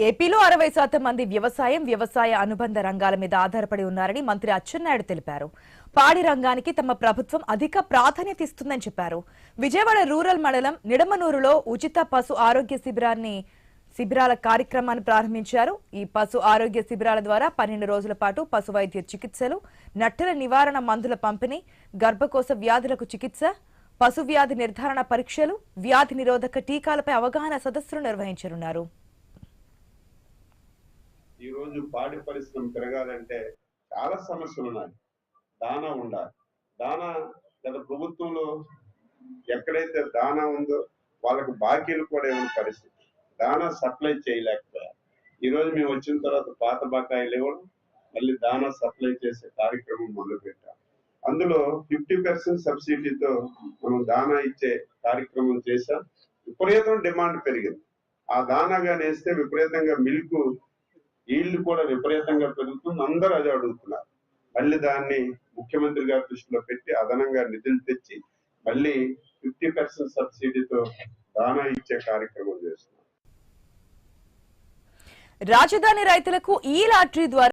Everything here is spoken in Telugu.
ఏపీలో 60% మంది వ్యవసాయ అనుబంధ రంగాల మీద ఆధారపడి ఉన్నారని మంత్రి అచ్చెన్నాయుడు తెలిపారు. పాడి రంగానికి తమ ప్రభుత్వం అధిక ప్రాధాన్యత ఇస్తుందని చెప్పారు. విజయవాడ రూరల్ మండలం నిడమనూరులో ఉచిత పశు ఆరోగ్య శిబిరాల కార్యక్రమాన్ని ప్రారంభించారు. ఈ పశు ఆరోగ్య శిబిరాల ద్వారా 12 రోజుల పాటు పశు వైద్య చికిత్సలు, నట్టల నివారణ మందుల పంపిణీ, గర్భకోశ వ్యాధులకు చికిత్స, పశు వ్యాధి నిర్ధారణ పరీక్షలు, వ్యాధి నిరోధక టీకాలపై అవగాహన సదస్సులు నిర్వహించనున్నారు. ఈ రోజు పాడి పరిశ్రమ పెరగాలంటే చాలా సమస్యలు ఉన్నాయి. దానా ఉండాలి. దానా గత ప్రభుత్వంలో ఎక్కడైతే దానా ఉందో వాళ్ళకు బాకీలు కూడా ఏమైనా పరిస్థితి, దానా సప్లై చేయలేకపోయారు. ఈ రోజు మేము వచ్చిన తర్వాత పాత బకాయిలు ఇవ్వడం, మళ్ళీ దానా సప్లై చేసే కార్యక్రమం మొదలు పెట్టాం. అందులో 50% సబ్సిడీతో మనం దానా ఇచ్చే కార్యక్రమం చేశాం. విపరీతం డిమాండ్ పెరిగింది. ఆ దానా గాని వేస్తే విపరీతంగా మిల్క్ ఈల్డ్ కూడా విపరీతంగా పెరుగుతుంది. అందరూ అదే అడుగుతున్నారు. మళ్ళీ దాన్ని ముఖ్యమంత్రి గారి దృష్టిలో పెట్టి అదనంగా నిధులు తెచ్చి మళ్ళీ 50% సబ్సిడీతో దానా ఇచ్చే కార్యక్రమం చేస్తున్నారు. రాజధాని రైతులకు ఈ లాటరీ ద్వారా